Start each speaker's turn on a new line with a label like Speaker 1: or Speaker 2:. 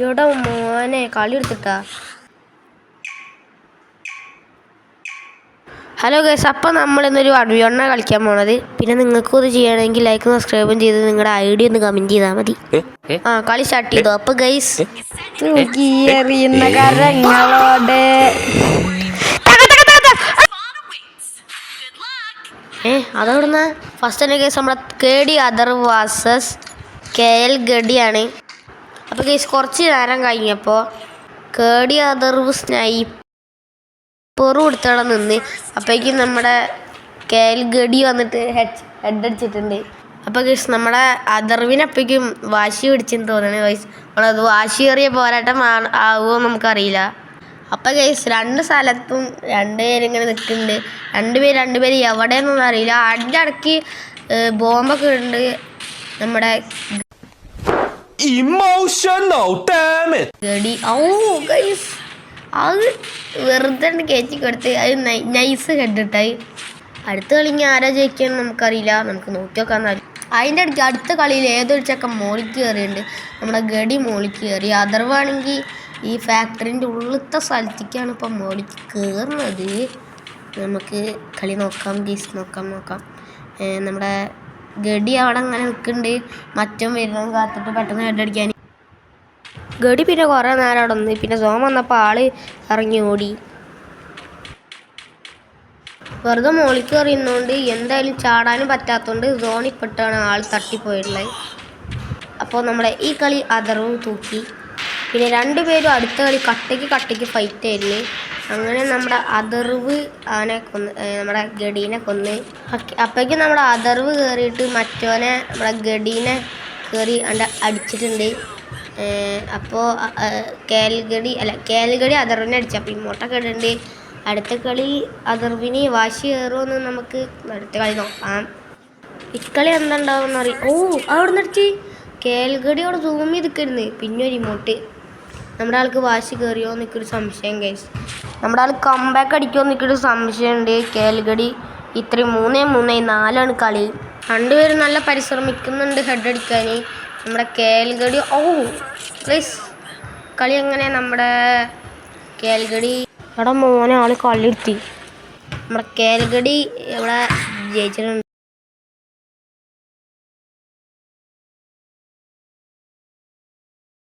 Speaker 1: ഇവിടെ മോനെ കളി എടുത്തിട്ടാ. ഹലോ ഗൈസ്, അപ്പം നമ്മളിന്നൊരു അഡ്വിയോണ കളിക്കാൻ പോണത്. പിന്നെ നിങ്ങൾക്കും ഇത് ചെയ്യണമെങ്കിൽ ലൈക്കും സബ്സ്ക്രൈബും ചെയ്ത് നിങ്ങളുടെ ഐഡി ഒന്ന് കമൻറ്റ് ചെയ്താൽ മതി. കളി സ്റ്റാർട്ട് ചെയ്തു. അപ്പോൾ ഗൈസ്
Speaker 2: എറിയുന്ന കരങ്ങളോടെ
Speaker 1: അതവിടുന്ന് ഫസ്റ്റ് തന്നെ ഗൈസ് നമ്മളെ കേടി അതർ വാസസ് KL ഗഡിയാണ്. അപ്പോൾ ഗൈസ് കുറച്ച് നേരം കഴിഞ്ഞപ്പോൾ കേടി അതർവ് സ്നൈപ്പറും എടുത്തവിടെ നിന്ന്. അപ്പോഴേക്കും നമ്മുടെ KL ഗഡി വന്നിട്ട് ഹെഡ് അടിച്ചിട്ടുണ്ട്. അപ്പോൾ ഗൈസ് നമ്മുടെ അതർവിന് അപ്പോഴേക്കും വാശി പിടിച്ചെന്ന് തോന്നുന്നു ഗൈസ്. നമ്മളത് വാശിയേറിയ പോരാട്ടം ആവുമോ നമുക്കറിയില്ല. അപ്പോൾ ഗൈസ് രണ്ട് സ്ഥലത്തും രണ്ടുപേരിങ്ങനെ നിൽക്കുന്നുണ്ട്. രണ്ടുപേര് എവിടെയെന്നൊന്നും അറിയില്ല. അതിൻ്റെ ഇടയ്ക്ക് ബോംബൊക്കെ ഉണ്ട്. നമ്മുടെ ഗഡി ഗൈസ് അത് വെറുതെ കയറ്റി കൊടുത്ത് അത് നൈസ് ഹെഡിട്ടായി. അടുത്ത കളി ഇനി ആരാ ജയിക്കുകയെന്ന് നമുക്കറിയില്ല. നമുക്ക് നോക്കി നോക്കാൻ. അതിൻ്റെ ഇടയ്ക്ക് അടുത്ത കളിയിൽ ഏതൊരു ചക്ക മോളിക്ക് കയറിയുണ്ട്. നമ്മുടെ ഗഡി മോളിക്ക് കയറി. അതർവാണെങ്കിൽ ഈ ഫാക്ടറിൻ്റെ ഉള്ളിലത്തെ സ്ഥലത്തേക്കാണ് ഇപ്പം മോളിക്ക് കയറുന്നത്. നമുക്ക് കളി നോക്കാം ഗീസ്, നോക്കാം. നമ്മുടെ ഗഡി അവിടെ അങ്ങനെ നിൽക്കുന്നുണ്ട്. മറ്റം വരുന്നതും കാത്തിട്ട് പെട്ടെന്ന് ഹെഡടിക്കാൻ. ഗഡി പിന്നെ കുറേ നേരം അവിടെ നിന്ന്. പിന്നെ സോം വന്നപ്പോൾ ആള് ഇറങ്ങി ഓടി. വെറുതെ മോളിക്ക് കയറിയുന്നതുകൊണ്ട് എന്തായാലും ചാടാനും പറ്റാത്തതുകൊണ്ട് സോണിപ്പെട്ടാണ് ആൾ തട്ടിപ്പോയിട്ടുള്ളത്. അപ്പോൾ നമ്മുടെ ഈ കളി അതർവ് തൂക്കി. പിന്നെ രണ്ടുപേരും അടുത്ത കളി കട്ടയ്ക്ക് ഫൈറ്റ് ആയിരുന്നു. അങ്ങനെ നമ്മുടെ അതർവ് അവനെ കൊന്ന്, നമ്മുടെ ഗഡീനെ കൊന്ന്. അപ്പോഴേക്കും നമ്മുടെ അതർവ് കയറിയിട്ട് മറ്റോനെ നമ്മുടെ ഗഡീനെ കയറി അടിച്ചിട്ടുണ്ട്. അപ്പോൾ KL ഗഡി അതർവിനെ അടിച്ചു. അപ്പോൾ ഇങ്ങോട്ടൊക്കെ ഇടുന്നുണ്ട്. അടുത്ത കളി അതർവിന് വാശി കയറുമെന്ന് നമുക്ക് അടുത്ത കളി നോക്കാം. ഇക്കളി എന്താണ്ടാവുമെന്ന് അറിയാം. അവിടെ നിന്ന് അടിച്ച് KL ഗഡി അവിടെ സൂം ചെയ്തിരിക്കരുന്ന്. പിന്നെ ഒരു ഇമോട്ട്. നമ്മുടെ ആൾക്ക് വാശി കയറിയോ എന്നൊരു സംശയം ഗൈസ്. നമ്മുടെ ആൾ കംബാക്ക് അടിക്കുമോ എന്നൊരു സംശയമുണ്ട്. KL ഗഡി ഇത്രയും 3-4 കളി. രണ്ടുപേരും നല്ല പരിശ്രമിക്കുന്നുണ്ട് ഹെഡ് അടിക്കാൻ. നമ്മുടെ KL ഗഡി ഗൈസ് കളി എങ്ങനെ നമ്മുടെ KL ഗഡി അവിടെ മോനെ ആൾ കളി എടുത്തി. നമ്മുടെ KL ഗഡി ഇവിടെ ജയിച്ചിട്ടുണ്ട്.